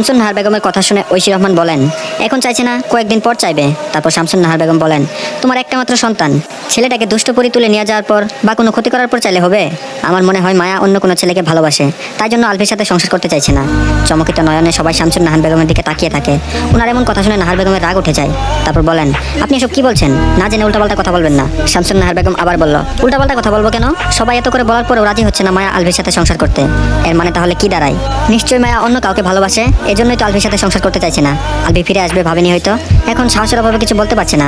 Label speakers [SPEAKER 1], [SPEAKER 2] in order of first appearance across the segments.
[SPEAKER 1] শামসুন নাহার বেগমের কথা শুনে ঐশী রহমান বলেন, এখন চাইছে না, কয়েকদিন পর চাইবে। তারপর শামসুন নাহার বেগম বলেন, তোমার একটা মাত্র সন্তান, ছেলেটাকে দুষ্ট করে তুলে নিয়ে যাওয়ার পর বা কোনো ক্ষতি করার পর চাইলে হবে? আমার মনে হয় মায়া অন্য কোনো ছেলেকে ভালোবাসে, তাই জন্য আলভির সাথে সংসার করতে চাইছে না। চমকিত নয়নে সবাই শামসুন নাহার বেগমের দিকে তাকিয়ে থাকে। ওনার এমন কথা শুনে নাহার বেগমের রাগ উঠে যায়। তারপর বলেন, আপনি এসব কি বলছেন? না জেনে উল্টাপাল্টা কথা বলবেন না। শামসুন নাহার বেগম আবার বলল, উল্টাপাল্টা কথা বলবো কেন? সবাই এত করে বলার পরেও রাজি হচ্ছে না মায়া আলভির সাথে সংসার করতে। এর মানে তাহলে কি দাঁড়ায়? নিশ্চয়ই মায়া অন্য কাউকে ভালোবাসে, এজন্যই তো আলভির সাথে সংসার করতে চাইছে না। আলভি ফিরে আসবে ভাবেনি হয়তো, এখন সাহসের অভাবে কিছু বলতে পারছে না।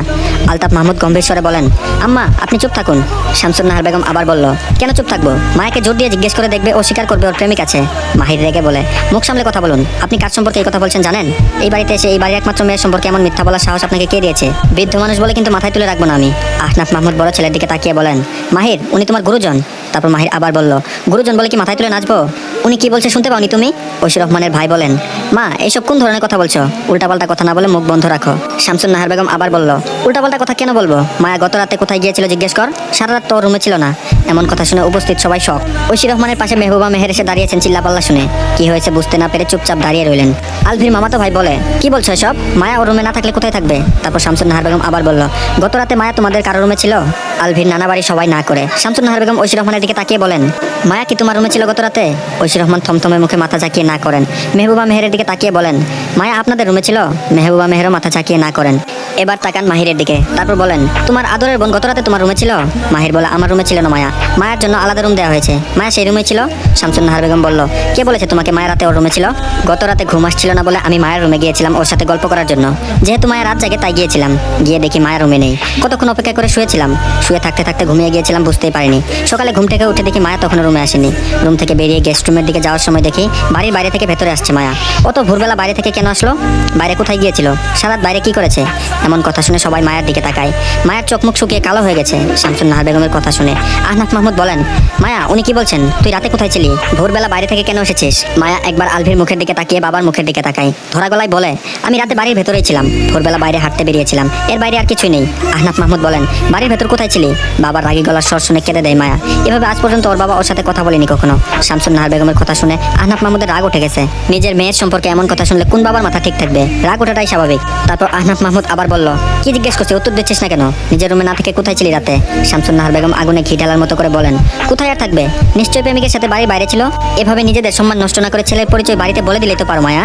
[SPEAKER 1] আলতাফ মাহমুদ গম্ভীর স্বরে বলেন, আম্মা আপনি চুপ থাকুন। শামসুন নাহার বেগম আবার বলল, কেন চুপ থাকবো? মায়াকে জোর দিয়ে জিজ্ঞেস করে দেখবে, ও স্বীকার করবে ওর প্রেমিক আছে। মাহির রেগে বলে, মুখ সামলে কথা বলুন। আপনি কার সম্পর্কে এই কথা বলছেন জানেন? এই বাড়িতে এসে এই বাড়ির একমাত্র মেয়ের সম্পর্কে এমন মিথ্যা বলার সাহস আপনাকে কে দিয়েছে? বৃদ্ধ মানুষ বলে কিন্তু মাথায় তুলে রাখবো না আমি। আহনাফ মাহমুদ বড় ছেলের দিকে তাকিয়ে বলেন, মাহির উনি তোমার গুরুজন। তারপর মাহির আবার বলল, গুরুজন বলে কি মাথায় তুলে নাচবো? উনি কি বলছে শুনতে পাওনি তুমি? ঐশী রহমানের ভাই বলেন, মা এইসব কোন ধরনের কথা বলছো? উল্টাপাল্টা কথা না বলে মুখ বন্ধ রাখো। শামসুন নাহার বেগম আবার বলল, উল্টাপাল্টা কথা কেন বলবো? মায়া গত রাতে কোথায় গিয়েছিল জিজ্ঞেস কর। সারা রাত তো ওর রুমে ছিল না। এমন কথা শুনে উপস্থিত সবাই শক। ঐশী রহমানের পাশে মেহবুবা মেহের এসে দাঁড়িয়েছেন চিল্লাপাল্লা শুনে। কি হয়েছে বুঝতে না পেরে চুপচাপ দাঁড়িয়ে রইলেন। আলভির মামাতো ভাই বলে, কি বলছো এসব? মায়া ওর রুমে না থাকলে কোথায় থাকবে? তারপর শামসুন নাহার বেগম আবার বলল, গত রাতে মায়া তোমাদের কারো রুমে ছিল? আলভির নানা বাড়ি সবাই না করে শামসুন নাহার বেগম ঐশী রহমানের দিকে তাকিয়ে বলেন, মায়া কি তোমার রুমে ছিল গত রাতে? ঐশী রহমান থমথমে মুখে মাথা ঝাঁকিয়ে না করেন। মেহবুবা মেহেরের দিকে তাকিয়ে বলেন, মায়া আপনাদের রুমে ছিল? মেহবুবা মেহেরও মাথা ঝাঁকিয়ে না করেন। এবার তাকান মাহিরের দিকে। তারপর বলেন, তোমার আদরের বোন গত রাতে তোমার রুমে ছিল? মাহির বলে, আমার রুমে ছিল না মায়া, মায়ের জন্য আলাদা রুম দেওয়া হয়েছে। মায়া সেই রুমে ছিল। শামসুন নাহার বেগম বলল, কে বলেছে তোমাকে মায়া রাতে ওর রুমে ছিল? গত রাতে ঘুম আসছিল না বলে আমি মায়ের রুমে গিয়েছিলাম ওর সাথে গল্প করার জন্য। যেহেতু মায়ের রাত জাগে তাই গিয়েছিলাম। গিয়ে দেখি মায়ের রুমে নেই। কতক্ষণ অপেক্ষা করে শুয়েছিলাম। শুয়ে থাকতে থাকতে ঘুমিয়ে গিয়েছিলাম, বুঝতেই পারিনি। সকালে ঘুম থেকে উঠে দেখি মায়া তখনও রুমে আসেনি। রুম থেকে বেরিয়ে গেস্ট রুমের দিকে যাওয়ার সময় দেখি বাড়ির বাইরে থেকে ভেতরে আসছে মায়া। অত ভোরবেলা বাইরে থেকে কেন আসলো? বাইরে কোথায় গিয়েছিল? সারাত বাইরে কি করেছে? এমন কথা শুনে সবাই মায়ের দিকে তাকায়। মায়ের চোখ মুখ শুকিয়ে কালো হয়ে গেছে শামসুন নাহার বেগমের কথা শুনে। আহনাফ মাহমুদ বলেন, মায়া উনি কি বলছেন? তুই রাতে কোথায় ছিলি? ভোরবেলা বাইরে থেকে কেন এসেছিস? মায়া একবার আলভির মুখের দিকে তাকিয়ে বাবার মুখের দিকে তাকায়। ধরা গলায় বলে, আমি রাতে বাড়ির ভেতরেই ছিলাম। ভোরবেলা বাইরে হাঁটতে বেরিয়েছিলাম, এর বাইরে আর কিছুই নেই। আহনাফ মাহমুদ বলেন, বাড়ির ভেতর কোথায় ছিলি? বাবার রাগী গলার স্বর শুনে কেঁদে দেয় মায়া। এভাবে আজ পর্যন্ত ওর বাবা ওর সাথে কথা বলেনি কখনো। শামসুন নাহার বেগমের কথা শুনে আহনাফ মাহমুদের রাগ উঠে গেছে। নিজের মেয়ের সম্পর্কে এমন কথা শুনলে কোন বাবার মাথা ঠিক থাকবে? রাগ ওঠাটাই স্বাভাবিক। তারপর আহনাফ মাহমুদ আবার বলল, কি জিজ্ঞেস করছে উত্তর দিচ্ছিস না কেন? নিজের রুমে না থেকে কোথায় ছিলি রাতে? শামসুন নাহার বেগম আগুনে ঘি ঢালার মতো করে বলেন, কোথায় আর থাকবে? নিশ্চয়ই প্রেমিকের সাথে বাড়ির বাইরে ছিল। এভাবে নিজেদের সম্মান নষ্ট না করে ছেলের পরিচয় বাড়িতে বলে দিলেই তো পারো মায়া।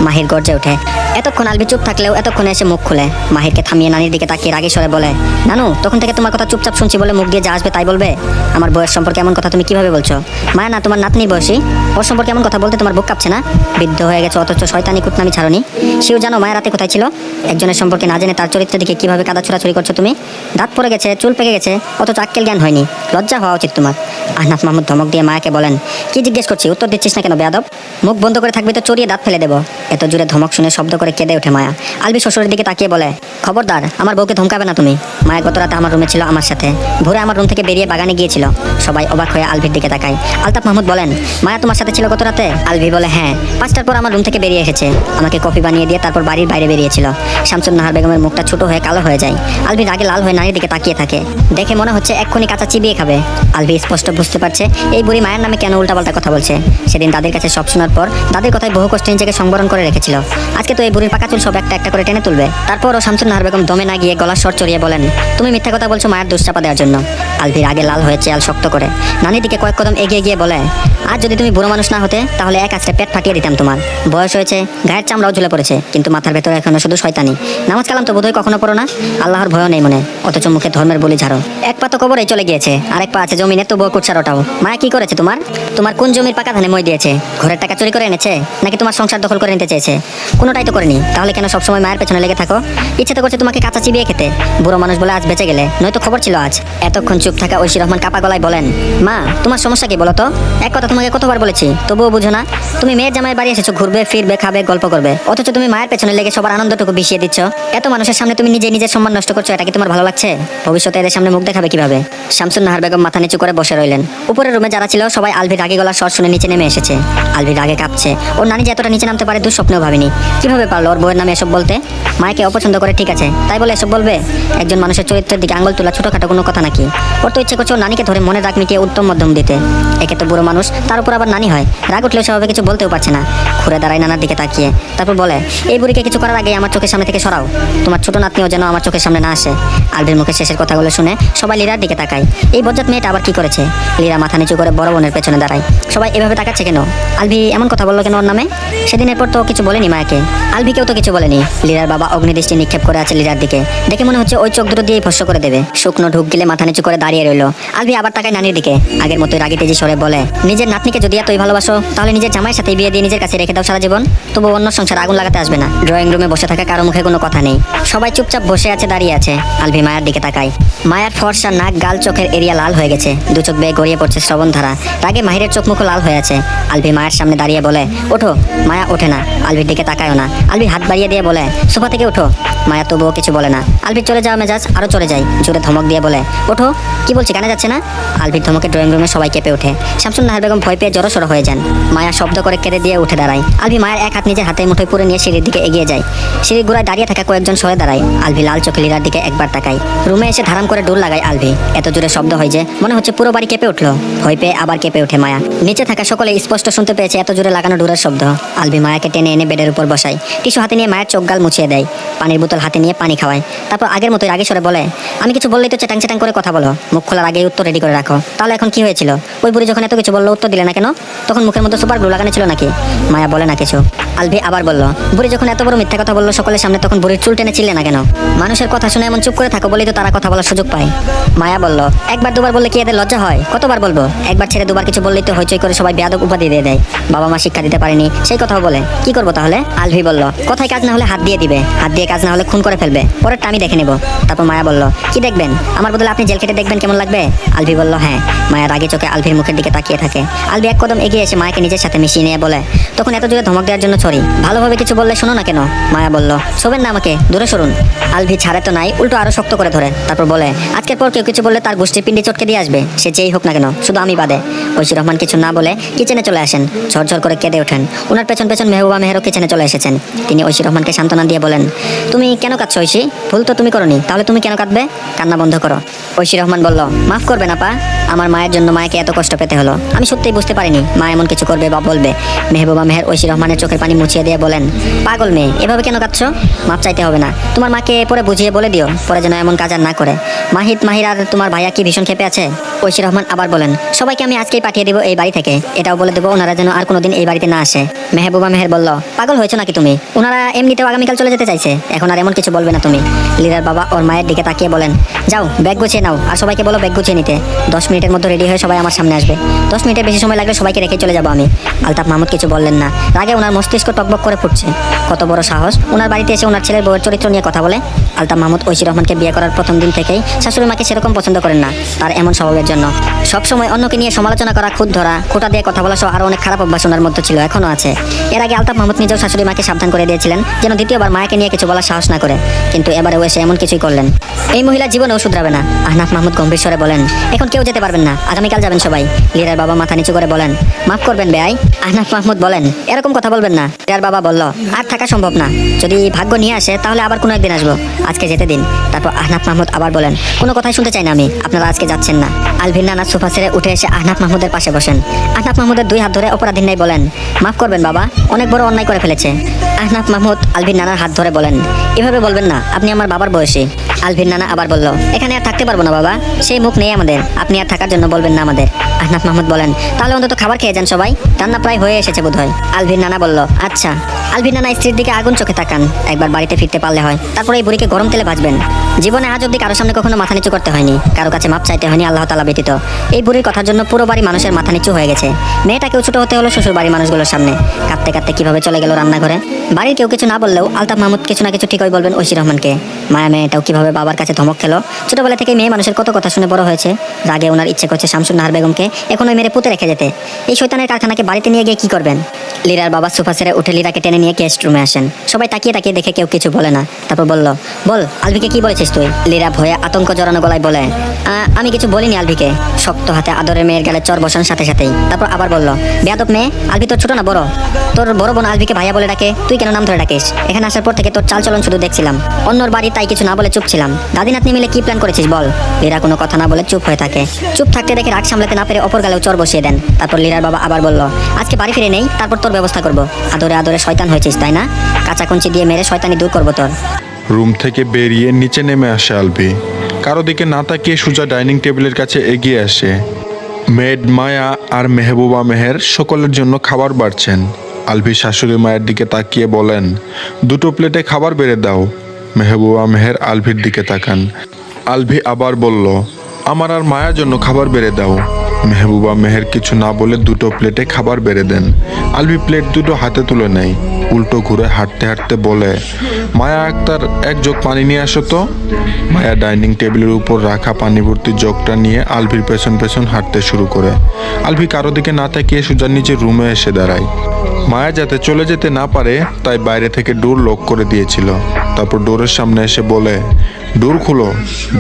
[SPEAKER 1] মাহির গর্জে ওঠে। এতক্ষণ আলভি চুপ থাকলেও এতক্ষণে এসে মুখ খুলে মাহিরকে থামিয়ে নানির দিকে তাকিয়ে রাগী স্বরে বলে, নানু তখন থেকে তোমার কথা চুপচাপ শুনছি বলে মুখ দিয়ে যা আসবে তাই বলবে? আমার বয়স সম্পর্কে এমন কথা তুমি কিভাবে বলছো? মায়া না তোমার নাতনির বয়সী, ওর সম্পর্কে এমন কথা বলতে তোমার বুক কাঁপছে না? বৃদ্ধ হয়ে গেছে অথচ শয়তানি কুটনামি ছাড়নি। সেও জানো মায়া রাতে কোথায় ছিল? একজনের সম্পর্কে না জেনে তার চরিত্রের দিকে কিভাবে কাদা ছোড়াছুড়ি করছো তুমি? দাঁত পড়ে গেছে, চুল পেকে গেছে, অথচ আক্কেল জ্ঞান হয়নি। লজ্জা হওয়া উচিত তোমার। আহনাফ মাহমুদ ধমক দিয়ে মায়াকে বলেন, কি জিজ্ঞেস করছি উত্তর দিচ্ছিস না কেন বেয়াদব? মুখ বন্ধ করে থাকবি তো চড়িয়ে দাঁত ফেলে দেবো। এত জোরে ধমক শুনে শব্দ করে কেঁদে ওঠে মায়া। আলভি শ্বশুরের দিকে তাকিয়ে বলে, খবরদার আমার বউকে ধমকাবে না তুমি। মায়া গত রাতে আমার রুমে ছিল আমার সাথে। ভোরে আমার রুম থেকে বেরিয়ে বাগানে গিয়েছিল। সবাই অবাক হয়ে আলভির দিকে তাকায়। আলতাফ মাহমুদ বলেন, মায়া তোমার সাথে ছিল গত রাতে? আলভি বলে, হ্যাঁ, 5টার পর আমার রুম থেকে বেরিয়ে এসেছে। আমাকে কফি বানিয়ে দিয়ে তারপর বাড়ির বাইরে বেরিয়েছিল। শামসুন নাহার বেগমের মুখটা ছোট হয়ে কালো হয়ে যায়। আলভি রাগে লাল হয়ে নারীর দিকে তাকিয়ে থাকে। দেখে মনে হচ্ছে এক্ষুনি কাঁচা চিবিয়ে খাবে। আলভি স্পষ্ট বুঝতে পারছে এই বুড়ি মায়ের নামে কেন উল্টাপাল্টা কথা বলছে। সেদিন দাদির কাছে সব শোনার পর দাদির কথায় বহু কষ্টে নিজেকে সংবরণ করে রেখেছিল। আজকে তো এই বুড়ির পাকা চুল সব একটা একটা করে টেনে তুলবে। তারপরও শামসুন নাহার বেগম দমে না গিয়ে গলার স্বর চড়িয়ে বলেন, তুমি মিথ্যা কথা বলছো মায়ের দোষ চাপা দেওয়ার জন্য। আলভি রাগে লাল হয়ে চেয়াল শক্ত করে নানির দিকে কয়েক কদম এগিয়ে গিয়ে বলে, আজ যদি তুমি বুড়ো মানুষ না হতে তাহলে এক আছড়ে পেট ফাটিয়ে দিতাম তোমার। বয়স হয়েছে, গায়ের চামড়াও ঝুলে পড়েছে, কিন্তু মাথার ভেতরে এখনো শুধু শয়তানি। নামাজ কালাম তো বোধহয় কখনো পড়ো না। আল্লাহর ভয়ও নেই মনে, অথচ মুখে ধর্মের বলি ঝাড়ো। এক পা তো কবরেই চলে গিয়েছে, আরেক পা আছে জমিনে, তবুও কুৎসার ওটাও। মায়া কি করেছে তোমার? তোমার কোন জমির পাকা ধানে মই দিয়েছে? ঘরের টাকা চুরি করে এনেছে নাকি তোমার সংসার দখল করে নিতে চেয়েছে? কোনোটাই তো করেনি। তাহলে কেন সবসময় মায়ের পেছনে লেগে থাকো? ইচ্ছে তো করছে তোমাকে কাঁচা চিবিয়ে খেতে। বুড়ো মানুষ বলে আজ বেঁচে গেলে, নয়তো খবর ছিল আজ। এতক্ষণ চুপ থাকা ঐশী রহমান কাপা গলায় বলেন, মা তোমার সমস্যা কি বলো তো? এক কথা তোমাকে কতবার বলেছি তবুও বুঝো না। তুমি মেয়ের জামাইয়ের বাড়ি এসেছো, ঘুরবে ফিরবে খাবে গল্প করবে, অথচ তুমি মায়ের পেছনে লেগে সবার আনন্দটুকু বিষিয়ে দিচ্ছ। এত মানুষের সামনে তুমি নিজের সম্মান নষ্ট করছো, এটা কি তোমার ভালো লাগছে? ভবিষ্যতে এদের সামনে মুখ দেখাবে কিভাবে? শামসুন নাহার বেগম মাথা নিচু করে বসে রইলেন। উপরের রুমে যারা ছিল সবাই আলভির রাগে গলার স্বর শুনে নিচে নেমে এসেছে। আলভির রাগে কাঁপছে। ওর নানি যে এতটা নিচে নামতে পারে দুঃস্বপ্নেও ভাবিনি। কিভাবে পারলো ওর বউয়ের নামে এসব বলতে? মায়েকে অপছন্দ করে ঠিক আছে, তাই বলে এসব বলবে? একজন মানুষের চরিত্রের দিকে আঙুল তোলা ছোটখাটো কোনো কথা নাকি? ওর তো ইচ্ছে করছে ওর নানিকে ধরে মনে রাগ মিটিয়ে উত্তম মধ্যম দিতে। একে তো বুড়ো মানুষ, তার উপর আবার নানি হয়। রাগ উঠলেও সেভাবে কিছু বলতেও পারছে না। ঘুরে দাঁড়ায় নানার দিকে তাকিয়ে, তারপর বলে, এই বুড়িকে কিছু করার আগে আমার চোখের সামনে থেকে সরাও। তোমার ছোট নাতনিও যেন আমার চোখের সামনে না আসে। আলভির মুখে শেষের কথাগুলো শুনে সবাই লীরার দিকে তাকায়। এই বজ্জাত মেয়েটা আবার কি করেছে? লীরা মাথা নিচু করে বড় বোনের পেছনে দাঁড়ায়। সবাই এভাবে তাকাচ্ছে কেন? আলভি এমন কথা বললো কেন ওর নামে? সেদিনের পর তো কিছু বলেনি মায়াকে। আলভিকেও তো কিছু বলেনি। লীরার বাবা অগ্নিদৃষ্টি নিক্ষেপ করে আছে লীরার দিকে। দেখে মনে হচ্ছে ওই চোখ দুটো দিয়েই ভস্য করে দেবে। শুকনো ঢুক গিলে মাথা নিচু করে দাঁড়িয়ে রইলো। আলভি আবার তাকায় নানির দিকে। আগের মতোই রাগী তেজি সরে বলে, নিজের নাতনিকে যদি এতই ভালোবাসো তাহলে নিজের জামাইয়ের সাথে বিয়ে দিয়ে নিজের কাছে রেখে দাও সারা জীবন। তবু অন্য সংসারে আগুন লাগাতে আসবে না। ড্রয়িং রুমে বসে থাকা কারো মুখে কোনো কথা নেই। সবাই চুপচাপ বসে আছে, দাঁড়িয়ে আছে। আলভি মায়ার দিকে তাকায়। মায়ার ফর্সা নাক, গাল, চোখের এরিয়া লাল হয়ে গেছে। দু চোখ বেয়ে গড়িয়ে পড়ছে শ্রবণধারা। রাগে মাহিরের চোখ মুখ লাল হয়ে আছে। আলভি মায়ের সামনে দাঁড়িয়ে বলে, ওঠো। মায়া ওঠে না। আলভির দিকে তাকায়ও না। আলভি হাত বাড়িয়ে দিয়ে বলে, সোফা থেকে ওঠো। মায়া তবুও কিছু বলে না। আলভির চলে যাওয়া মেজাজ আরো চলে যায়। জোরে ধমক দিয়ে বলে, ওঠো। কি বলছি কানে যাচ্ছে না? আলভির ধমকে ড্রয়িং রুমে সবাই কেঁপে ওঠে। শামসুন নাহার বেগম ভয় পেয়ে জড়সড় হয়ে যান। মায়া শব্দ করে কেঁদে দিয়ে উঠে দাঁড়ায়। আলভি মায়ের এক হাত নিজের হাতের মুঠোয় পুরে নিয়ে সিঁড়ির দিকে এগিয়ে যায়। সিঁড়ির গোড়ায় দাঁড়িয়ে থাকা কয়েকজন সরে দাঁড়ায়। আলভি লাল চোখে লীরার দিকে একবার তাকায়। রুমে এসে ধারাম করে ডোল লাগায় আলভি। এত জোরে শব্দ হয় যে মনে হচ্ছে পুরো বাড়ি কেঁপে উঠলো। ভয় পেয়ে আবার কেঁপে ওঠে মায়া। নিচে থাকা সকলে স্পষ্ট শুনতে পেয়েছে এত জোরে লাগানো ডোরের শব্দ। আলভি মায়াকে টেনে এনে বেডের উপর বসায়। টিস্যু হাতে নিয়ে মায়ের চোখ গাল মুছিয়ে দেয়। পানির বোতল হাতে নিয়ে পানি খাওয়ায়। তারপর আগের মতোই রাগে সরে বলে, আমি কিছু বললেই তো চেটাং চেটাং করে কথা বলো। মুখ খোলার আগেই উত্তর রেডি করে রাখো। তাহলে এখন কি হয়েছিল? ওই বুড়ি যখন এত কিছু বললো উত্তর দিলে না কেন? তখন মুখের মধ্যে সুপার গ্লু লাগানো ছিল নাকি? মায়া বলে না কিছু। আলভি আবার বলল, বুড়ি যখন এত বড় মিথ্যা কথা বললো সকলের সামনে তখন বুড়ির চুল টেনে ছিলে না কেন? মানুষের কথা শুনে এমন চুপ করে থাকো বলেই তো তারা কথা বলার সুযোগ পায়। মায়া বলল, একবার দুবার বললে কি এদের লজ্জা হয়? কতবার বলবো? একবার ছেড়ে দুবার কিছু বললেই তো হইচই করে সবাই বেয়াদব উপাধি দিয়ে দেয়। বাবা মা শিক্ষা দিতে পারেনি সেই কথাও বলে। কি করবো তাহলে? আলভি বলল, কথায় কাজ না হলে হাত দিয়ে দিবে। হাত দিয়ে কাজ না হলে খুন করে ফেলবে। পরেরটা আমি দেখে নেব। তারপর মায়া বলল, কি দেখবেন? আমার বদলে আপনি জেল কেটে দেখবেন কেমন লাগবে? আলভি বলল, হ্যাঁ। মায়া রাগে চোখে আলভির মুখের দিকে তাকিয়ে থাকে। আলভি এক কদম এগিয়ে এসে মায়াকে নিজের সাথে মিশিয়ে নিয়ে বলে, তখন এত জোরে ধমক দেওয়ার জন্য সরি। ভালোভাবে কিছু বললে শোনো না কেন? মায়া বলল, শোবেন না আমাকে, দূরে সরুন। আলভি ছাড়ে তো নাই, উল্টো আরো শক্ত করে ধরে। তারপর বলে, আজকের পর কেউ কিছু বললে তার গোষ্ঠীর পিন্ডি চটকে দিয়ে আসবে, সে যেই হোক না কেন, শুধু আমি বাদে। ঐশী রহমান কিছু না বলে কিচেনে চলে আসেন। ঝরঝর করে কেঁদে ওঠেন। ওনার পেছন পেছন মেহবুবা মেহেরও কিচেনে চলে এসেছেন। তিনি ঐশী রহমানকে সান্ত্বনা দিয়ে বলেন, তুমি কেন কাঁদছো ঐশী? ভুল তো তুমি করনি, তাহলে তুমি কেন কাঁদবে? কান্না বন্ধ করো। ঐশী রহমান বলল, মাফ করবেন আপা, আমার মায়ের জন্য মাকে এত কষ্ট পেতে হলো। আমি সত্যিই বুঝতে পারিনি মা এমন কিছু করবে বা বলবে। মেহবুবা মেহের ঐশী রহমানের চোখের পানি মুছিয়ে দিয়ে বলেন, পাগল মেয়ে, এভাবে কেন কাঁদছো? মাপ চাইতে হবে না। তোমার মাকে পরে বুঝিয়ে বলে দিও, পরে যেন এমন কাজ আর না করে। মাহিদ, মাহির আর তোমার ভাইয়া কি ভীষণ ক্ষেপে আছে। ঐশী রহমান আবার বলেন, সবাইকে আমি আজকেই পাঠিয়ে দেবো এই বাড়ি থেকে। এটাও বলে দেবো ওনারা যেন আর কোনোদিন এই বাড়িতে না আসে। মেহবুবা মেহের বলল, পাগল হয়েছো নাকি তুমি? ওনারা এমনিতেও আগামীকাল চলে যেতে চাইছে, এখন আর এমন কিছু বলবে না তুমি। লীরার বাবা ওর মায়ের দিকে তাকিয়ে বলেন, যাও ব্যাগ গুছিয়ে নাও, আর সবাইকে বলো ব্যাগ গুছিয়ে নিতে। 10 মিনিটের মধ্যে রেডি হয়ে সবাই আমার সামনে আসবে। 10 মিনিটের বেশি সময় লাগলে সবাইকে রেখে চলে যাবো আমি। আলতাফ মাহমুদ কিছু বললেন না। রাগে ওনার মস্তিষ্ক টকবক করে ফুটছে। কত বড় সাহস ওনার বাড়িতে এসে ওনার ছেলের বউয়ের চরিত্র নিয়ে কথা বলে। আলতাফ মাহমুদ ঐশী রহমানকে বিয়ে করার প্রথম দিন থেকেই শাশুড়ি মাকে সেরকম পছন্দ করেন না, তার এমন স্বভাবের জন্য। সবসময় অন্যকে নিয়ে সমালোচনা করা, খুদ ধরা, খোঁটা দিয়ে কথা বলা সহ আরো অনেক খারাপ অভ্যাস ওনার মধ্যে ছিল, এখনো আছে। এর আগে আলতাফ মাহমুদ নিজেও শাশুড়ি মাকে সাবধান করে দিয়েছিলেন যেন দ্বিতীয়বার মায়াকে নিয়ে কিছু বলার সাহস না করে, কিন্তু এবারেও এসে এমন কিছুই করলেন। এই মহিলা জীবনেও শুধরাবে না। আহনাফ মাহমুদ গম্ভীর স্বরে বলেন, এখন কেউ যেতে পারবেন না, আগামীকাল যাবেন সবাই। লীরার বাবা মাথা নিচু করে বলেন, মাফ করবেন বেআই। আহনাফ মাহমুদ বলেন, এরকম কথা বলবেন না। লীরার বাবা বলল, আর থাকা সম্ভব না, যদি ভাগ্য নিয়ে আসে তাহলে আবার কোনো একদিন আসবো, আজকে যেতে দিন। তারপর আহনাফ মাহমুদ আবার বলেন, কোনো কথাই শুনতে চাই না আমি, আপনারা আজকে যাচ্ছেন না। আলভির নানা সোফা ছেড়ে উঠে এসে আহনাফ মাহমুদের পাশে বসেন। আহনাফ মাহমুদের 2 হাত ধরে অপরাধীর ন্যায় বলেন, মাফ করবেন বাবা, অনেক বড় অন্যায় করে ফেলেছে। আহনাফ মাহমুদ আলভির নানার হাত ধরে বলেন, এভাবে বলবেন না, আপনি আমার বাবার বয়সী। আলভির নানা আবার বলল, এখানে আর থাকতে পারবো না বাবা, সেই মুখ নেই আমাদের, আপনি আর থাকার জন্য বলবেন না আমাদের। আহনাফ মাহমুদ বলেন, তাহলে অন্তত খাবার খেয়ে যান সবাই, রান্না প্রায় হয়ে এসেছে বোধহয়। আলভির নানা বলল, আচ্ছা। আলভির নানা স্ত্রীর দিকে আগুন চোখে তাকান, একবার বাড়িতে ফিরতে পারলে হয়, তারপরে এই বুড়িকে গরম তেলে ভাজবেন। জীবনে আজ অব্দি কারোর সামনে কখনো মাথা নিচু করতে হয়নি, কারো কাছে মাপ চাইতে হয়নি আল্লাহ তাআলা ব্যতীত। এই বুড়ির কথার জন্য পুরো বাড়ি মানুষের মাথা নিচু হয়ে গেছে। মেয়েটাকেও ছোট হতে হলো শ্বশুর বাড়ির মানুষগুলোর সামনে। কাঁদতে কাঁদতে কিভাবে চলে গেল রান্নাঘরে। বাড়ির কেউ কিছু না বললেও আলতাফ মাহমুদ কিছু না কিছু ঠিকই বলবেন ঐশী রহমানকে। মায়া মেয়েটাও কিভাবে বাবার কাছে ধমক খেলো। ছোটবেলা থেকে মেয়ে মানুষের কত কথা শুনে বড় হয়েছে। রাগে ওনার ইচ্ছে করছে শামসুন নাহার বেগমকে এখন ওই মেরে পুঁতে রেখে যেতে। এই শয়তানের কারখানাকে বাড়িতে নিয়ে গিয়ে কি করবেন? লীরার বাবা সোফা ছেড়ে উঠে লীরাকে টেনে নিয়ে গেস্ট রুমে আসেন। সবাই তাকিয়ে তাকিয়ে দেখে কেউ কিছু বলে না। তারপর বলল, বল আলভিকে কি বলেছিস তুই? লীরা ভয়ে আতঙ্ক জড়ানো গলায় বলে, আমি কিছু বলিনি আলভিকে। শক্ত হাতে আদরের মেয়ের গালে চর বসান সাথে সাথেই। তারপর আবার বলল, বেয়াদব মেয়ে, আলভি তোর ছোট না বড়? তোর বড় বোন আলভিকে ভাইয়া বলে ডাকে, তুই কেন নাম ধরে ডাকিস? এখানে আসার পর থেকে তোর চালচলন শুধু দেখছিলাম, অন্যর বাড়ি তাই সবাই কিছু না বলে চুপ ছিলাম। দাদি নাতনি মিলে কি প্ল্যান করেছিস বল? লীরা কোনো কথা না বলে চুপ হয়ে থাকে। চুপ থাকতে দেখে রাগ সামলাতে না পেরে অপর গালেও চর বসিয়ে দেন। তারপর লীরার বাবা আবার বলল, আজকে বাড়ি ফিরে নেই, তারপর তোর ব্যবস্থা করব। আদরে আদরে শয়তান হয়েছিস তাই না? কাঁচা কুঞ্চি দিয়ে মেরে শয়তানি দূর করবো তোর।
[SPEAKER 2] রুম থেকে বেরিয়ে নিচে নেমে আসে আলভি। কারো দিকে না তাকিয়ে সোজা ডাইনিং টেবিলের কাছে এগিয়ে আসে। মেড মায়া আর মেহবুবা মেহের সকলের জন্য খাবার বাড়ছেন। আলভি শাশুড়ি মায়ের দিকে তাকিয়ে বলেন, দুটো প্লেটে খাবার বেড়ে দাও। মেহবুবা মেহের আলভির দিকে তাকান। আলভি আবার বলল, আমার আর মায়ার জন্য খাবার বেড়ে দাও। মেহবুবা মেহের কিছু না বলে দুটো প্লেটে খাবার বেড়ে দেন। আলভি প্লেট দুটো হাতে তুলে নেয়। উল্টো ঘুরে হাঁটতে হাঁটতে বলে, মায়া আক্তার, এক জগ পানি নিয়ে আসো তো। মায়া ডাইনিং টেবিলের উপর রাখা পানি ভর্তি জগটা নিয়ে আলভির পেছন পেছন হাঁটতে শুরু করে। আলভি কারো দিকে না তাকিয়ে সোজা নিজের রুমে এসে দাঁড়ায়। মায়া যাতে চলে যেতে না পারে তাই বাইরে থেকে ডোর লক করে দিয়েছিল। তারপর ডোরের সামনে এসে বলে, ডোর খুলো।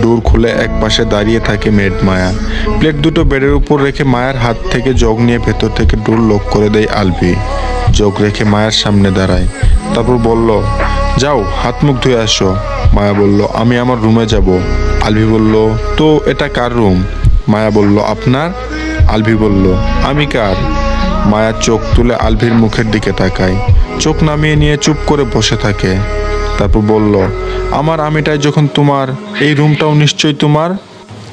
[SPEAKER 2] ডোর খুলে এক পাশে দাঁড়িয়ে থাকে মেড মায়া। প্লেট দুটো বেডের উপর রেখে মায়ের হাত থেকে জগ নিয়ে ভেতর থেকে ডোর লক করে দেয় আলভি। জগ রেখে মায়ের সামনে দাঁড়ায়। তারপর বলল, যাও হাত মুখ ধুয়ে আসো। মায়া বলল, আমি আমার রুমে যাব। আলভি বলল, তো এটা কার রুম? মায়া বলল, আপনার। আলভি বলল, আমি কার? মায়া চোখ তুলে আলভির মুখের দিকে তাকায়। চোখ নামিয়ে নিয়ে চুপ করে বসে থাকে। তারপর বলল, আমার আমিটাই যখন তোমার, এই রুমটাও নিশ্চয়ই তোমার।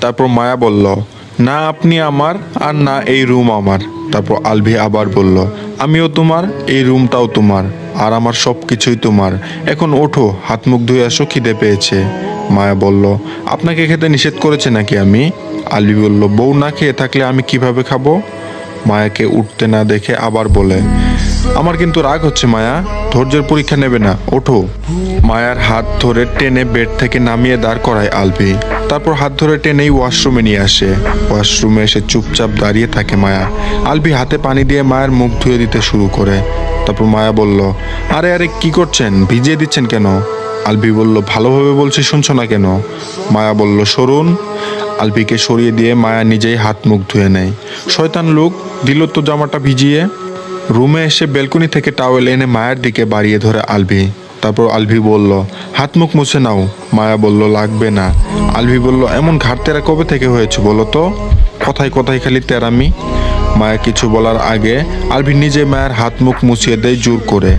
[SPEAKER 2] তারপর মায়া বলল, না আপনি আমার, আর না এই রুম আমার। তারপর আলভি আবার বলল, আমিও তোমার, এই রুমটাও তোমার, আর আমার সব কিছুই তোমার। এখন ওঠো, হাত মুখ ধুয়ে আসো, খিদে পেয়েছে। মায়া বলল, আপনাকে খেতে নিষেধ করেছে নাকি আমি? আলভি বলল, বউ না খেয়ে থাকলে আমি কিভাবে খাবো? মায়াকে উঠতে না দেখে আবার বলে, আমার কিন্তু রাগ হচ্ছে মায়া, ধৈর্যের পরীক্ষা নেবে না, ওঠো। মায়ার হাত ধরে টেনে বেড থেকে নামিয়ে দাঁড় করায় আলভি। তারপর হাত ধরে টেনেই ওয়াশরুমে নিয়ে আসে। ওয়াশরুমে এসে চুপচাপ দাঁড়িয়ে থাকে মায়া। আলভি হাতে পানি দিয়ে মায়ের মুখ ধুয়ে দিতে শুরু করে। তারপর মায়া বলল, আরে আরে কি করছেন, ভিজিয়ে দিচ্ছেন কেন? আলভি বলল, ভালোভাবে বলছি শুনছো না কেন? মায়া বলল, সরুন। আলভিকে সরিয়ে দিয়ে মায়া নিজেই হাত মুখ ধুয়ে নেয়। শয়তান লোক, দিল তো জামাটা ভিজিয়ে। রুমে এসে বেলকনি থেকে টাওয়েল এনে মায়ের দিকে বাড়িয়ে ধরে আলভি। তারপর আলভি বলল, হাত মুখ মুছে নাও। মায়া বলল, লাগবে না। আলভি বলল, এমন ঘাট তেরা কবে থেকে হয়েছে বলো তো? কথায় কথায় খালি তেরামি। মায়া কিছু বলার আগে আলভি নিজে মায়ের হাত মুখ মুছিয়ে দেয় জোর করে।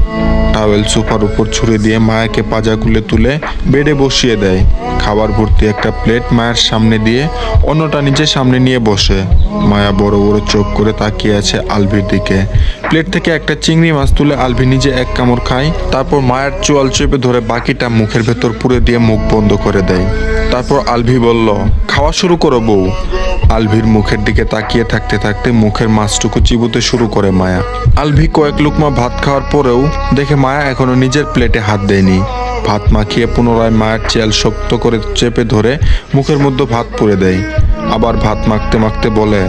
[SPEAKER 2] টাওয়েল সোফার উপর ছুঁড়ে দিয়ে মায়াকে পাজাগুলে তুলে বেডে বসিয়ে দেয়। খাবার ভর্তি একটা প্লেট মায়ের সামনে দিয়ে অন্যটা নিজের সামনে নিয়ে বসে। মায়া বড় বড় চোখ করে তাকিয়ে আছে আলভির দিকে। প্লেট থেকে একটা চিংড়ি মাছ তুলে আলভি নিজে এক কামড় খায়। তারপর মায়ের চোয়াল চেপে ধরে বাকিটা মুখের ভেতর পুরে দিয়ে মুখ বন্ধ করে দেয়। তারপর আলভি বলল, খাওয়া শুরু করো বউ। আলভির মুখের দিকে তাকিয়ে থাকতে থাকতে মুখের মাছটুকু চিবুতে শুরু করে মায়া। আলভি কয়েক লুকমা ভাত খাওয়ার পরেও দেখে মায়া এখনো নিজের প্লেটে হাত দেয়নি। ভাত মাখিয়ে পুনরায় মায়ের চেয়াল শক্ত করে চেপে ধরে মুখের মধ্যে ভাত পুরে দেয়। আবার ভাত মাখতে মাখতে বলে,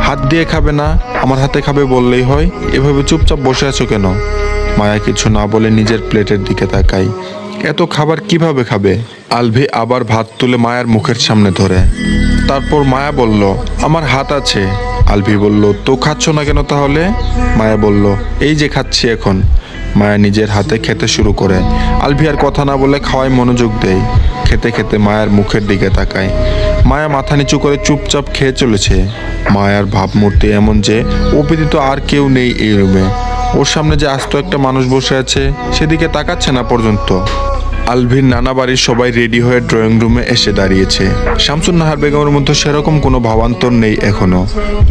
[SPEAKER 2] হাত দিয়ে খাবে না, আমার হাতে খাবে বললেই হয়, এভাবে চুপচাপ বসে আছো কেন? মায়া কিছু না বলে নিজের প্লেটের দিকে তাকায়। এত খাবার কিভাবে খাবে? আলভি আবার ভাত তুলে মায়ের মুখের সামনে ধরে। তারপর মায়া বলল, আমার হাত আছে। আলভি বলল, তো খাচ্ছ না কেন তাহলে? মায়া বলল, এই যে খাচ্ছি এখন। মায়া নিজের হাতে খেতে শুরু করে। আলভি আর কথা না বলে খাওয়ায় মনোযোগ দেয়। খেতে খেতে মায়ের মুখের দিকে তাকায়। মায়া মাথা নিচু করে চুপচাপ খেয়ে চলেছে। মায়ার ভাবমূর্তি এমন যে ও ব্যতীত আর কেউ নেই এই রুমে। ওর সামনে যে আস্ত একটা মানুষ বসে আছে সেদিকে তাকাচ্ছে না পর্যন্ত। আলভির নানা বাড়ির সবাই রেডি হয়ে ড্রয়িং রুমে এসে দাঁড়িয়েছে। শামসুন নাহার বেগমের মধ্যে সেরকম কোনো ভাবান্তর নেই এখনো।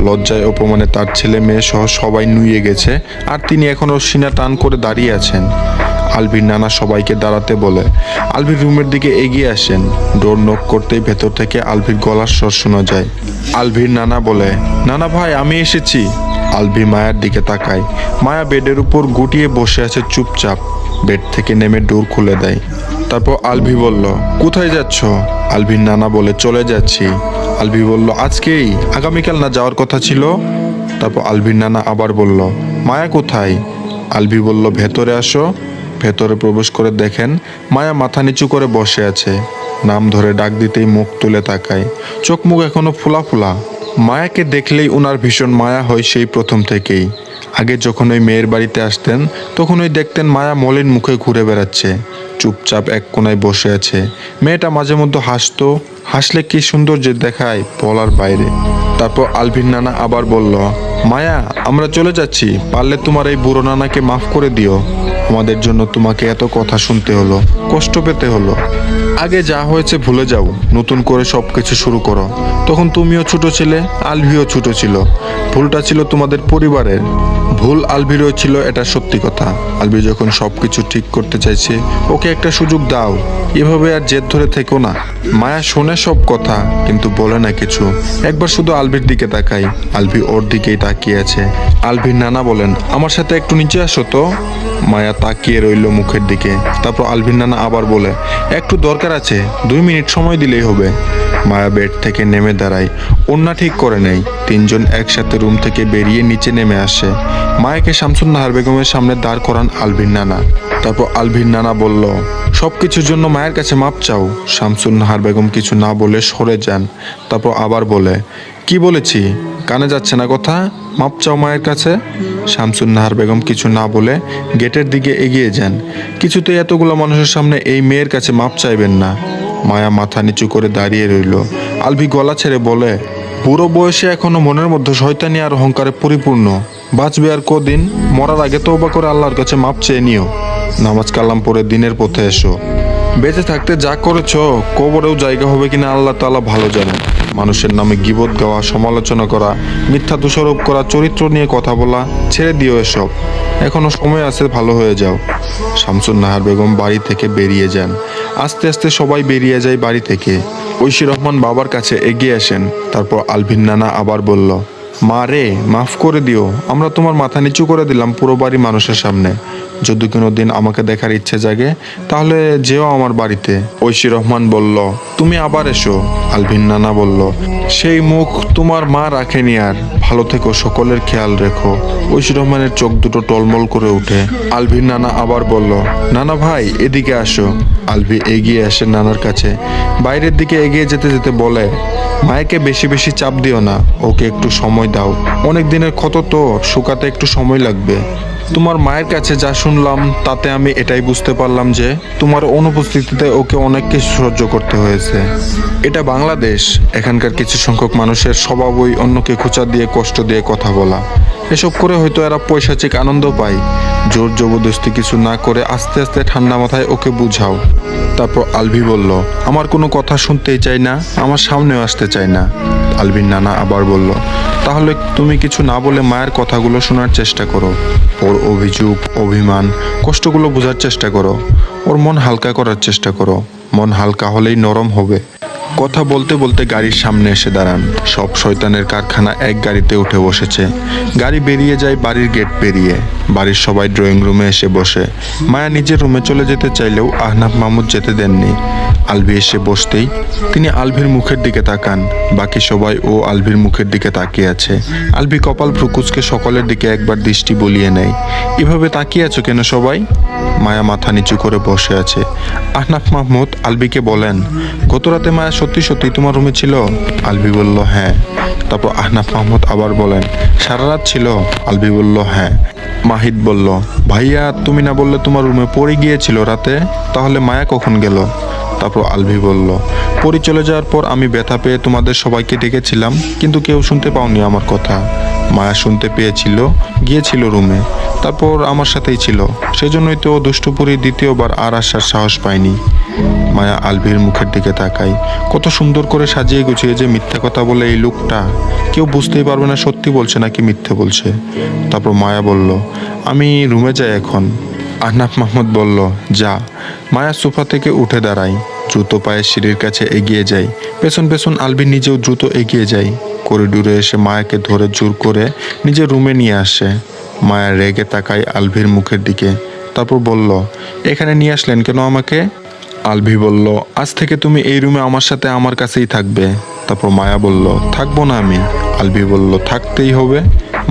[SPEAKER 2] লজ্জায় অপমানে তার ছেলে মেয়ে সহ সবাই নুয়ে গেছে, আর তিনি এখনো সিনা টান করে দাঁড়িয়ে আছেন। আলভির নানা সবাইকে দাঁড়াতে বলে আলভির রুমের দিকে এগিয়ে আসেন। ডোর নক করতেই ভেতর থেকে আলভির গলার স্বর শোনা যায়। আলভির নানা বলে, নানা ভাই আমি এসেছি। আলভি মায়ের দিকে তাকায়। মায়া বেডের উপর গুটিয়ে বসে আছে চুপচাপ। বেড থেকে নেমে ডোর খুলে দেয়। তারপর আলভি বলল, কোথায় যাচ্ছ? আলভির নানা বলে, চলে যাচ্ছি। আলভি বলল, আজকেই? আগামীকাল না যাওয়ার কথা ছিল? তারপর আলভির নানা আবার বলল, মায়া কোথায়? আলভি বলল, ভেতরে আসো। ভেতরে প্রবেশ করে দেখেন মায়া মাথা নিচু করে বসে আছে। নাম ধরে ডাক দিতেই মুখ তুলে তাকায়। চোখ মুখ এখনো ফোলা ফোলা। মায়াকে দেখলেই ওনার ভীষণ মায়া হয় সেই প্রথম থেকেই। আগে যখন ওই মেয়ের বাড়িতে আসতেন তখন ওই দেখতেন মায়া মলিন মুখে ঘুরে বেড়াচ্ছে, চুপচাপ এক কোনায় বসে আছে। মেয়েটা মাঝে মধ্যে হাসতো, হাসলে কি সুন্দর যে দেখায় বলার বাইরে। তারপর আলভির নানা আবার বলল, মায়া আমরা চলে যাচ্ছি, পারলে তোমার এই বুড়ো নানাকে মাফ করে দিও। আমাদের জন্য তোমাকে এত কথা শুনতে হলো, কষ্ট পেতে হলো। আগে যা হয়েছে ভুলে যাও, নতুন করে সবকিছু শুরু করো। তখন তুমিও ছোট ছিলে, আলভিও ছোট ছিল। ভুলটা ছিল তোমাদের পরিবারের, ভুল আলভিরও ছিল, এটা সত্যি কথা। আলভি যখন সবকিছু ঠিক করতে চাইছে, ওকে একটা সুযোগ দাও। এভাবে আর জেদ ধরে থেকো না। মায়া শোনে সব কথা কিন্তু বলে না কিছু। একবার শুধু আলভির দিকে তাকাই, আলভি ওর দিকেই তাকিয়ে আছে। আলভির নানা বলেন, আমার সাথে একটু নিচে আসো তো। মায়া তাকিয়ে রইল মুখের দিকে। তারপর আলভির নানা আবার বলে, একটু দরকার আছে, 2 মিনিট সময় দিলেই হবে। মায়া বেড থেকে নেমে দাঁড়ায়, ওড়না ঠিক করে নেই। তিনজন একসাথে রুম থেকে বেরিয়ে নিচে নেমে আসে। মায়াকে শামসুন নাহার বেগমের সামনে দাঁড় করান আলভির নানা। তারপর আলভির নানা বলল, সবকিছুর জন্য মায়ের কাছে মাপ চাও। শামসুন নাহার বেগম কিছু না বলে সরে যান। তারপর আবার বলে, কি বলেছি কানে যাচ্ছে না কথা? মাপ চাও মায়ের কাছে। শামসুন নাহার বেগম কিছু না বলে গেটের দিকে এগিয়ে যান। কিছুতেই এতগুলো মানুষের সামনে এই মেয়ের কাছে মাপ চাইবেন না। মায়া মাথা নিচু করে দাঁড়িয়ে রইল। আলভি গলা ছেড়ে বলে, বুড়ো বয়সে এখনো মনের মধ্যে শয়তানি আর অহংকারে পরিপূর্ণ। বাঁচবে আর কদিন, মরার আগে তওবা করে আল্লাহর কাছে মাপ চেয়ে নিও। নামাজ কালাম পড়ে দিনের পথে এসো। বেঁচে থাকতে যা করেছো কবরেও জায়গা হবে কিনা আল্লাহ তাআলা ভালো জানেন। মানুষের নামে গীবত গাওয়া, সমালোচনা করা, মিথ্যা দোষারোপ করা, চরিত্র নিয়ে কথা বলা ছেড়ে দিও এসব। এখনো সময় আছে, ভালো হয়ে যাও। শামসুন নাহার বেগম বাড়ি থেকে বেরিয়ে যান। আস্তে আস্তে সবাই বেরিয়ে যায় বাড়ি থেকে। ঐশী রহমান বাবার কাছে এগিয়ে আসেন। তারপর আলভিন নানা আবার বলল, মা রে, মাফ করে দিও। আমরা তোমার মাথা নিচু করে দিলাম পুরো বাড়ি মানুষের সামনে। যদি কোনো দিন আমাকে দেখার ইচ্ছে জাগে তাহলে যেও আমার বাড়িতে। ঐশী রহমান বলল, তুমি আবার এসো। আলভিন নানা বলল, সেই মুখ তোমার মা রাখেনি আর। ভালো থেকো, সকলের খেয়াল রেখো। ঐশী রহমানের চোখ দুটো টলমল করে ওঠে। আলভিন নানা আবার বলল, নানা ভাই এদিকে আসো। আলভি এগিয়ে আসে নানার কাছে। বাইরের দিকে এগিয়ে যেতে যেতে বলে, মায়াকে বেশি বেশি চাপ দিও না, ওকে একটু সময় দাও। অনেক দিনের ক্ষত তো, শুকাতে একটু সময় লাগবে। তোমার মায়ের কাছে যা শুনলাম তাতে আমি এটাই বুঝতে পারলাম যে তোমার অনুপস্থিতিতে ওকে অনেক কিছু সহ্য করতে হয়েছে। এটা বাংলাদেশ, এখানকার কিছু সংখ্যক মানুষের স্বভাবই অন্যকে খোঁচা দিয়ে কষ্ট দিয়ে কথা বলা। এসব করে হয়তো এরা পৈশাচিক আনন্দ পায়। জোর জবরদস্তি কিছু না করে আস্তে আস্তে ঠান্ডা মাথায় ওকে বুঝাও। তারপর আলভি বলল, আমার কোনো কথা শুনতেই চাই না, আমার সামনেও আসতে চাই না। আলভির নানা আবার বলল, তাহলে তুমি কিছু না বলে মায়ের কথাগুলো শোনার চেষ্টা করো। ওর অভিযোগ, অভিমান, কষ্টগুলো বোঝার চেষ্টা করো। ওর মন হালকা করার চেষ্টা করো। মন হালকা হলেই নরম হবে। কথা বলতে বলতে গাড়ির সামনে এসে দাঁড়ান। সব শয়তানের কারখানা এক গাড়িতে উঠে বসেছে। গাড়ি বেরিয়ে যায় বাড়ির গেট পেরিয়ে। বাড়ির সবাই ড্রয়িং রুমে এসে বসে। মায়া নিজের রুমে চলে যেতে চাইলেও আহনাফ মাহমুদ যেতে দেননি। আলভি এসে বসতেই তিনি আলভির মুখের দিকে তাকান। বাকি সবাই ও আলভির মুখের দিকে তাকিয়ে আছে। আলভি কপাল ফ্রুকুচকে সকলের দিকে একবার দৃষ্টি বলিয়ে নেয়। এভাবে তাকিয়ে আছো কেন সবাই? মায়া মাথা নিচু করে বসে আছে। আহনাফ মাহমুদ আলভিকে বলেন, গত রাতে মায়া সত্যি সত্যি তোমার রুমে ছিল? আলভি বলল, হ্যাঁ। তারপর আহনাফ মাহমুদ আবার বলেন, সারা রাত ছিল? আলভি বলল, হ্যাঁ। মাহিদ বলল, ভাইয়া তুমি না বললে তোমার রুমে পড়ে গিয়েছিল রাতে, তাহলে মায়া কখন গেল? তারপর আলভি বলল, পরি চলে যাওয়ার পর আমি ব্যথা পেয়ে তোমাদের সবাইকে ডেকেছিলাম, কিন্তু কেউ শুনতে পাওনি আমার কথা। মায়া শুনতে পেয়েছিল, গিয়েছিল রুমে, তারপর আমার সাথেই ছিল। সেজন্যই তো দুষ্টুপুরি দ্বিতীয়বার আর আসার সাহস পায়নি। মায়া আলভির মুখের দিকে তাকায়। কত সুন্দর করে সাজিয়ে গুছিয়ে যে মিথ্যা কথা বলে এই লোকটা, কেউ বুঝতেই পারবে না সত্যি বলছে নাকি মিথ্যে বলছে। তারপর মায়া বলল, আমি রুমে যাই এখন। আহনাফ মাহমুদ বলল, যা। মায়া সোফা থেকে উঠে দাঁড়ায়, দ্রুত পায়ে সিঁড়ির কাছে এগিয়ে যায়। পেছন পেছন আলভি নিজেও দ্রুত এগিয়ে যায়। করিডোরে এসে মায়াকে ধরে জোর করে নিজের রুমে নিয়ে আসে। মায়া রেগে তাকায় আলভির মুখের দিকে। তারপর বলল, এখানে নিয়ে আসলেন কেন আমাকে? আলভি বলল, আজ থেকে তুমি এই রুমে আমার সাথে আমার কাছেই থাকবে। তারপর মায়া বলল, থাকবো না আমি। আলভি বলল, থাকতেই হবে।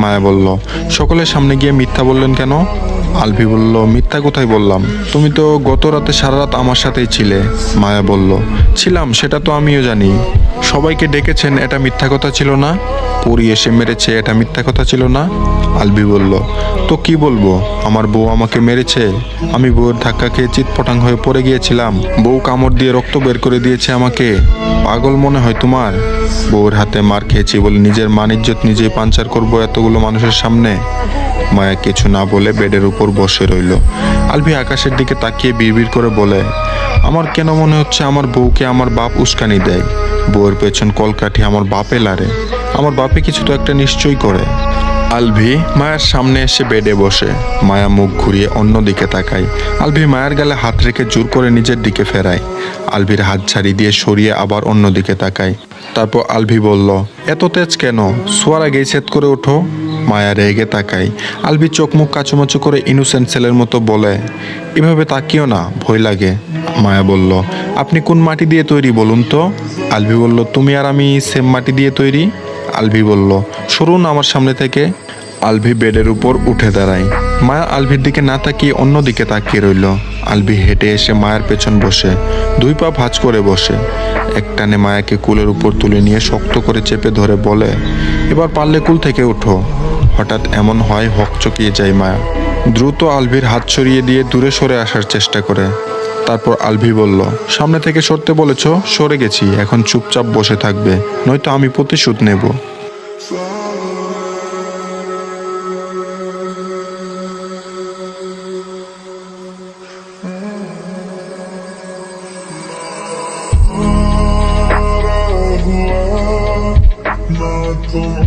[SPEAKER 2] মায়া বলল, সকলের সামনে গিয়ে মিথ্যা বললেন কেন? আলভি বলল, মিথ্যা কোথায় বললাম? তুমি তো গত রাতে সারা রাত আমার সাথেই ছিলে। মায়া বলল, ছিলাম, সেটা তো আমিও জানি। সবাইকে ডেকেছেন, এটা মিথ্যা কথা ছিল না? পরি এসে মেরেছে, এটা মিথ্যা কথা ছিল না? আলভি বলল, তো কি বলবো, আমার বউ আমাকে মেরেছে, আমি বউয়ের ধাক্কা খেয়ে চিৎপটাং হয়ে পড়ে গিয়েছিলাম, বউ কামড় দিয়ে রক্ত বের করে দিয়েছে আমাকে। পাগল মনে হয় তোমার? বউয়ের হাতে মার খেয়েছি বলে নিজের মান ইজ্জত নিজেই পাঞ্চার করবো এতগুলো মানুষের সামনে? মায়া কিছু না বলে বেডের উপর বসে রইল। আলভি আকাশের দিকে তাকিয়ে বিড়বিড় করে বলে, আমার কেন মনে হচ্ছে আমার বউকে আমার বাপ উস্কানি দেয়, বউয়ের পেছন কলকাঠি আমার বাপে লারে, আমার বাপে কিছু তো একটা নিশ্চয়ই করে। আলভি মায়ের সামনে এসে বেডে বসে, মায়া মুখ ঘুরিয়ে অন্য দিকে তাকায়। আলভি মায়ের গালে হাত রেখে জোর করে নিজের দিকে ফেরায়। আলভির হাত ছাড়ি দিয়ে সরিয়ে আবার অন্য দিকে তাকায়। তারপর আলভি বলল, এত তেজ কেন, শোয়ার আগেই সেট করে ওঠো। মায়া রেগে তাকায়। আলভি চোখ মুখ কাচুমাচু করে ইনোসেন্ট ছেলের মতো বলে, এভাবে তাকিও না, ভয় লাগে। মায়া বলল, আপনি কোন মাটি দিয়ে তৈরি বলুন তো? আলভি বলল, তুমি আর আমি সেম মাটি দিয়ে তৈরি। আলভি বলল, সরুন আমার সামনে থেকে। আলভি বেডের উপর উঠে দাঁড়ায়। মায়া আলভির দিকে না তাকিয়ে অন্য দিকে তাকিয়ে রইল। আলভি হেঁটে এসে মায়ের পেছন বসে, দুই পা ভাঁজ করে বসে, একটানে মায়াকে কুলের উপর তুলে নিয়ে শক্ত করে চেপে ধরে বলে, এবার পারলে কুল থেকে ওঠো। হঠাৎ এমন হয় হকচকিয়ে যায় মায়া। দ্রুত আলভির হাত সরিয়ে দিয়ে দূরে সরে আসার চেষ্টা করে। তারপর আলভি বলল, সামনে থেকে সরতে বলেছ, সরে গেছি, এখন চুপচাপ বসে থাকবে, নয়তো আমি প্রতিশোধ নেব।
[SPEAKER 3] ना तुम